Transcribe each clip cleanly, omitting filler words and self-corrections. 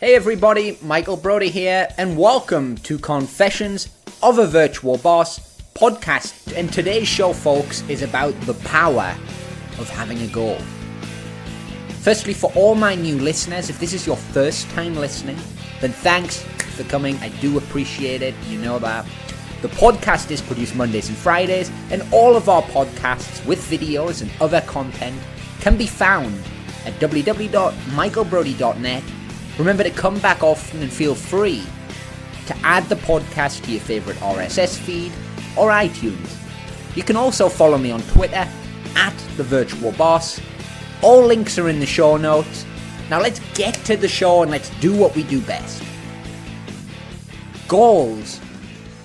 Hey everybody, Michael Brodie here, and welcome to Confessions of a Virtual Boss podcast. And today's show, folks, is about the power of having a goal. Firstly, for all my new listeners, if this is your first time listening, then thanks for coming. I do appreciate it. You know that. The podcast is produced Mondays and Fridays, and all of our podcasts with videos and other content can be found at www.michaelbrodie.net. Remember to come back often and feel free to add the podcast to your favorite RSS feed or iTunes. You can also follow me on Twitter at The Virtual Boss. All links are in the show notes. Now let's get to the show and let's do what we do best. Goals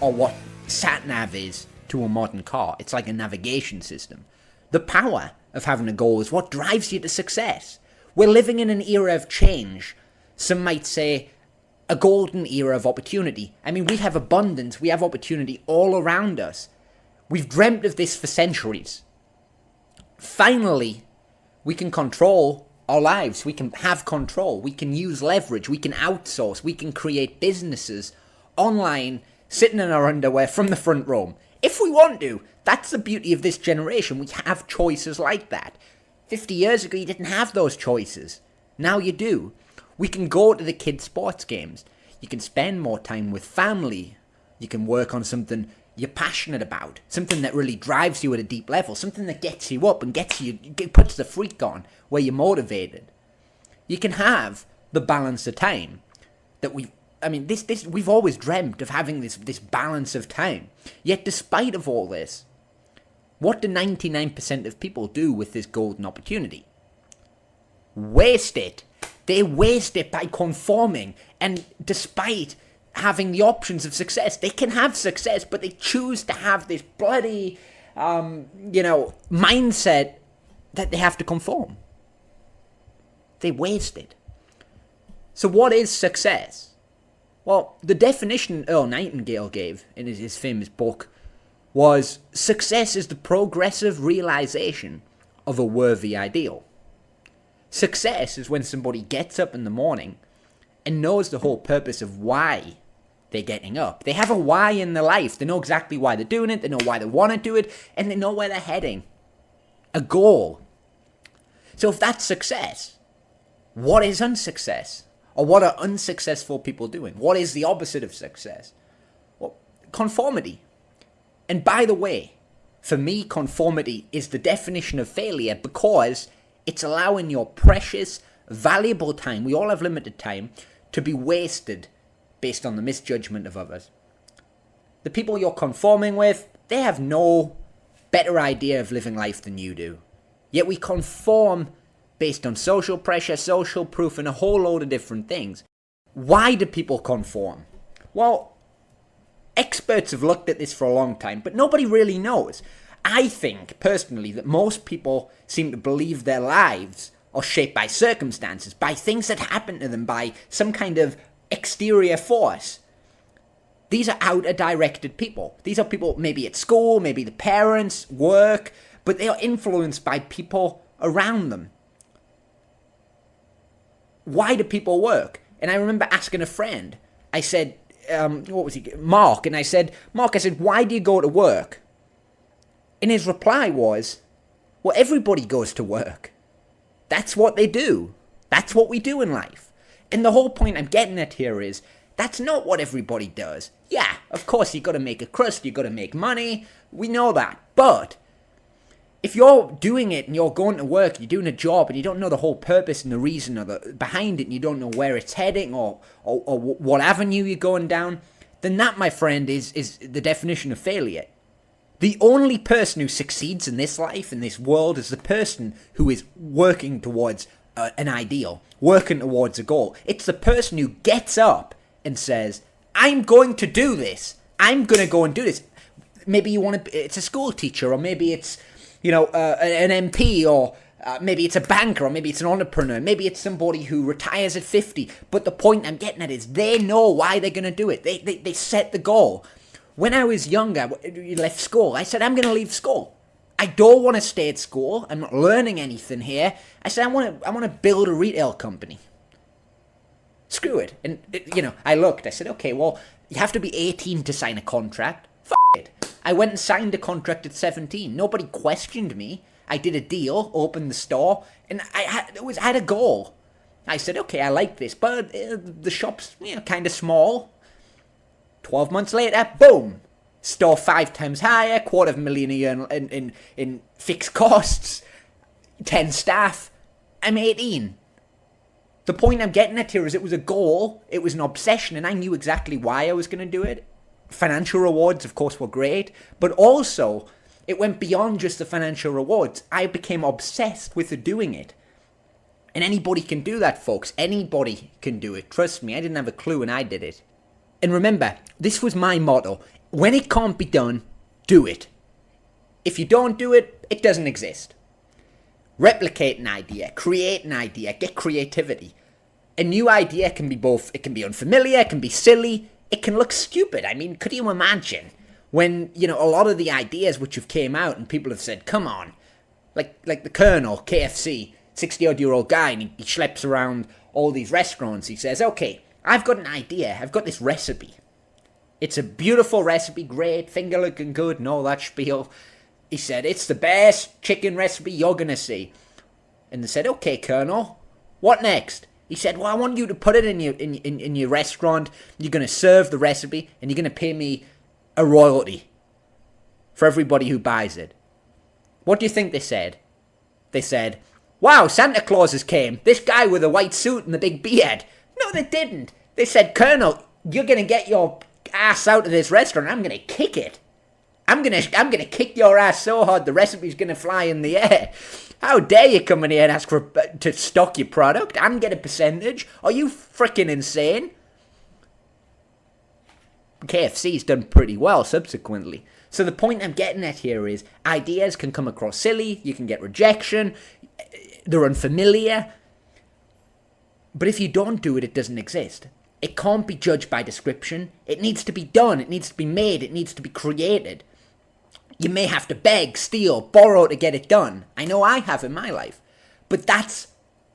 are what satnav is to a modern car. It's like a navigation system. The power of having a goal is what drives you to success. We're living in an era of change. Some might say a golden era of opportunity. I mean, we have abundance, we have opportunity all around us. We've dreamt of this for centuries. Finally, we can control our lives. We can have control. We can use leverage. We can outsource. We can create businesses online, sitting in our underwear from the front room. If we want to. That's the beauty of this generation. We have choices like that. 50 years ago, you didn't have those choices. Now you do. We can go to the kids' sports games. You can spend more time with family. You can work on something you're passionate about. Something that really drives you at a deep level. Something that gets you up and puts the freak on where you're motivated. You can have the balance of time that we've always dreamt of having this balance of time. Yet despite of all this, what do 99% of people do with this golden opportunity? Waste it. They waste it by conforming, and despite having the options of success, they can have success, but they choose to have this bloody, mindset that they have to conform. They waste it. So what is success? Well, the definition Earl Nightingale gave in his famous book was, success is the progressive realization of a worthy ideal. Success is when somebody gets up in the morning and knows the whole purpose of why they're getting up. They have a why in their life. They know exactly why they're doing it. They know why they want to do it. And they know where they're heading. A goal. So if that's success, what is unsuccess? Or what are unsuccessful people doing? What is the opposite of success? Well, conformity. And by the way, for me, conformity is the definition of failure, because it's allowing your precious, valuable time, we all have limited time, to be wasted based on the misjudgment of others. The people you're conforming with, they have no better idea of living life than you do. Yet we conform based on social pressure, social proof, and a whole load of different things. Why do people conform? Well, experts have looked at this for a long time, but nobody really knows. I think, personally, that most people seem to believe their lives are shaped by circumstances, by things that happen to them, by some kind of exterior force. These are outer-directed people. These are people maybe at school, maybe the parents, work, but they are influenced by people around them. Why do people work? And I remember asking a friend, I said, Mark, and I said, why do you go to work? And his reply was, well, everybody goes to work. That's what they do. That's what we do in life. And the whole point I'm getting at here is, that's not what everybody does. Yeah, of course, you got to make a crust, you got to make money. We know that. But if you're doing it and you're going to work, you're doing a job, and you don't know the whole purpose and the reason behind it, and you don't know where it's heading or what avenue you're going down, then that, my friend, is the definition of failure. The only person who succeeds in this life, in this world, is the person who is working towards an ideal, working towards a goal. It's the person who gets up and says, I'm going to do this. I'm going to go and do this. Maybe it's a school teacher, or maybe it's, an MP, or maybe it's a banker, or maybe it's an entrepreneur. Maybe it's somebody who retires at 50. But the point I'm getting at is they know why they're going to do it. They set the goal. When I was younger, left school, I said, I'm going to leave school. I don't want to stay at school. I'm not learning anything here. I said, I want to build a retail company. Screw it. And, I looked. I said, okay, well, you have to be 18 to sign a contract. It. I went and signed a contract at 17. Nobody questioned me. I did a deal, opened the store, and I had a goal. I said, okay, I like this, but the shop's kind of small. 12 months later, boom, store 5 times higher, $250,000 a year in fixed costs, 10 staff. I'm 18. The point I'm getting at here is it was a goal, it was an obsession, and I knew exactly why I was going to do it. Financial rewards, of course, were great, but also it went beyond just the financial rewards. I became obsessed with doing it. And anybody can do that, folks. Anybody can do it. Trust me, I didn't have a clue when I did it. And remember, this was my motto. When it can't be done, do it. If you don't do it, it doesn't exist. Replicate an idea, create an idea, get creativity. A new idea can be both, it can be unfamiliar, it can be silly, it can look stupid. I mean, could you imagine when, a lot of the ideas which have came out and people have said, come on, like the Colonel, KFC, 60-odd-year-old guy, and he schleps around all these restaurants. He says, okay, I've got an idea. I've got this recipe. It's a beautiful recipe, great, finger looking good, and all that spiel. He said, it's the best chicken recipe you're going to see. And they said, okay, Colonel, what next? He said, well, I want you to put it in your restaurant. You're going to serve the recipe, and you're going to pay me a royalty for everybody who buys it. What do you think they said? They said, wow, Santa Claus has came. This guy with a white suit and the big beard. No, they didn't. They said, Colonel, you're going to get your ass out of this restaurant. I'm going to kick it. I'm going to kick your ass so hard the recipe's going to fly in the air. How dare you come in here and ask to stock your product and get a percentage? Are you freaking insane? KFC's done pretty well subsequently. So the point I'm getting at here is ideas can come across silly. You can get rejection. They're unfamiliar. But if you don't do it, it doesn't exist. It can't be judged by description. It needs to be done. It needs to be made. It needs to be created. You may have to beg, steal, borrow to get it done. I know I have in my life. But that's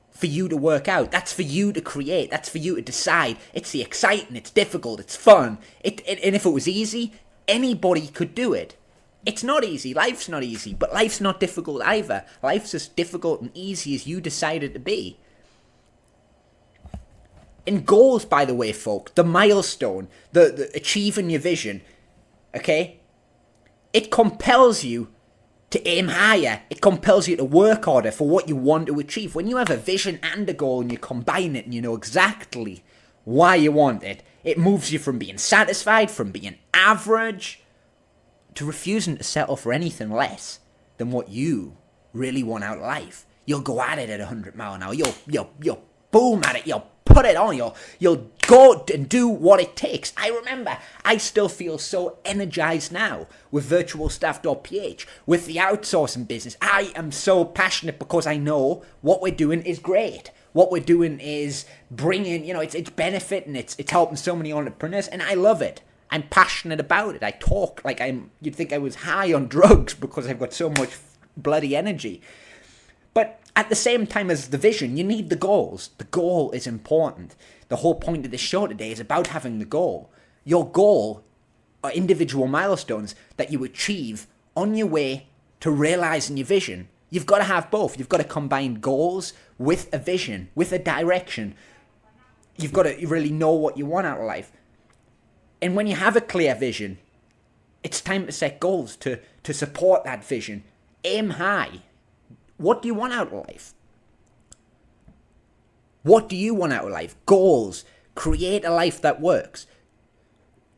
for you to work out. That's for you to create. That's for you to decide. It's the exciting. It's difficult. It's fun. And if it was easy, anybody could do it. It's not easy. Life's not easy. But life's not difficult either. Life's as difficult and easy as you decide it to be. And goals, by the way, folk, the milestone, the achieving your vision, okay? It compels you to aim higher. It compels you to work harder for what you want to achieve. When you have a vision and a goal and you combine it and you know exactly why you want it, it moves you from being satisfied, from being average, to refusing to settle for anything less than what you really want out of life. You'll go at it at 100 mile an hour. You'll boom at it. You'll put it on. You'll go and do what it takes. I remember, I still feel so energized now with virtualstaff.ph, with the outsourcing business. I am so passionate because I know what we're doing is great. What we're doing is bringing, it's benefiting, it's helping so many entrepreneurs, and I love it. I'm passionate about it. I talk like you'd think I was high on drugs because I've got so much bloody energy. But at the same time as the vision, you need the goals. The goal is important. The whole point of this show today is about having the goal. Your goal are individual milestones that you achieve on your way to realizing your vision. You've got to have both. You've got to combine goals with a vision, with a direction. You've got to really know what you want out of life. And when you have a clear vision, it's time to set goals to support that vision. Aim high. What do you want out of life? What do you want out of life? Goals. Create a life that works.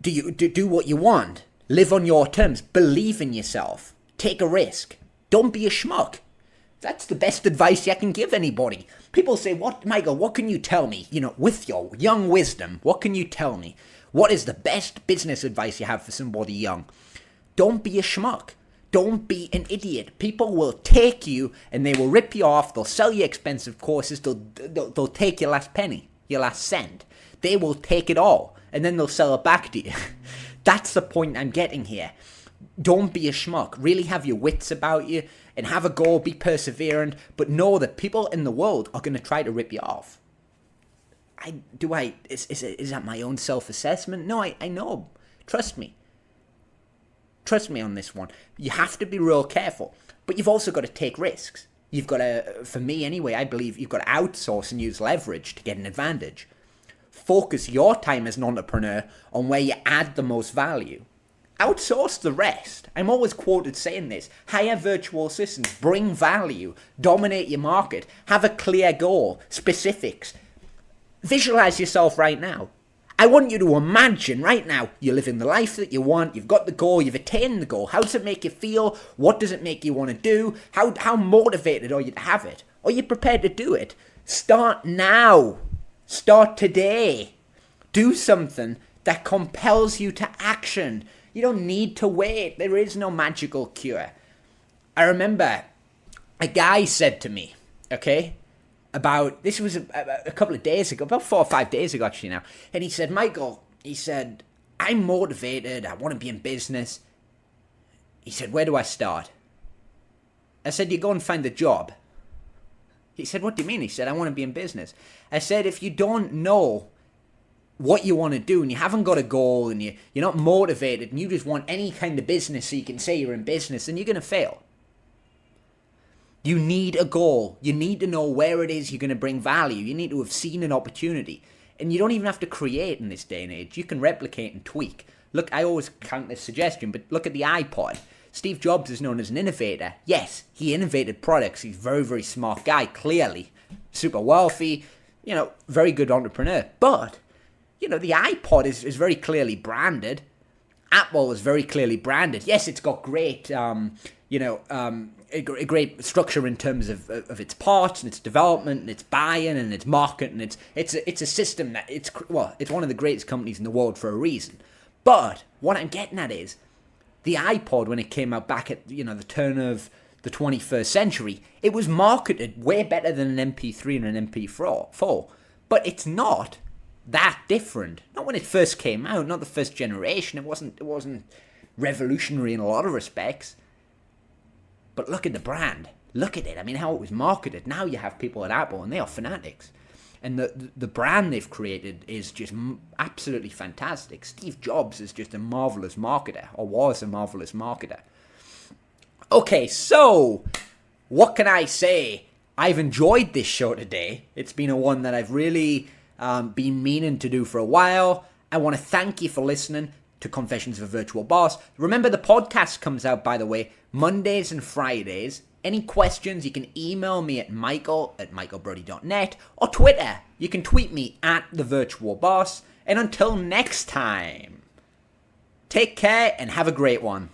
Do what you want. Live on your terms. Believe in yourself. Take a risk. Don't be a schmuck. That's the best advice you can give anybody. People say, "What, Michael, what can you tell me? With your young wisdom, what can you tell me? What is the best business advice you have for somebody young?" Don't be a schmuck. Don't be an idiot. People will take you and they will rip you off. They'll sell you expensive courses. They'll take your last penny, your last cent. They will take it all and then they'll sell it back to you. That's the point I'm getting here. Don't be a schmuck. Really have your wits about you and have a goal. Be perseverant, but know that people in the world are going to try to rip you off. Is that my own self-assessment? No, I know. Trust me. Trust me on this one. You have to be real careful, but you've also got to take risks. You've got to, for me anyway, I believe you've got to outsource and use leverage to get an advantage. Focus your time as an entrepreneur on where you add the most value. Outsource the rest. I'm always quoted saying this. Hire virtual assistants, bring value, dominate your market, have a clear goal, specifics. Visualize yourself right now. I want you to imagine right now you're living the life that you want, you've got the goal, you've attained the goal. How does it make you feel? What does it make you want to do? How motivated are you to have it? Are you prepared to do it? Start now. Start today. Do something that compels you to action. You don't need to wait. There is no magical cure. I remember a guy said to me, okay, this was a couple of days ago, about 4 or 5 days ago actually now, and he said, Michael, he said, I'm motivated, I want to be in business. He said, where do I start? I said, you go and find a job. He said, what do you mean? He said, I want to be in business. I said, if you don't know what you want to do and you haven't got a goal and you're not motivated and you just want any kind of business so you can say you're in business, then you're going to fail. You need a goal. You need to know where it is you're going to bring value. You need to have seen an opportunity. And you don't even have to create in this day and age. You can replicate and tweak. Look, I always count this suggestion, but look at the iPod. Steve Jobs is known as an innovator. Yes, he innovated products. He's a very, very smart guy, clearly. Super wealthy, very good entrepreneur. But, the iPod is very clearly branded. Apple is very clearly branded. Yes, it's got great, a great structure in terms of its parts and its development and its buy-in and its market, and it's a system that it's one of the greatest companies in the world for a reason. But what I'm getting at is the iPod, when it came out back at the turn of the 21st century, it was marketed way better than an MP3 and an MP4, but it's not that different. Not when it first came out, not the first generation. It wasn't revolutionary in a lot of respects. But look at the brand. Look at it. I mean, how it was marketed. Now you have people at Apple, and they are fanatics. And the brand they've created is just absolutely fantastic. Steve Jobs is just a marvelous marketer, or was a marvelous marketer. Okay, so what can I say? I've enjoyed this show today. It's been one that I've really been meaning to do for a while. I want to thank you for listening to Confessions of a Virtual Boss. Remember, the podcast comes out, by the way, Mondays and Fridays. Any questions, you can email me at michael@michaelbrodie.net, or Twitter. You can tweet me at The Virtual Boss. And until next time, take care and have a great one.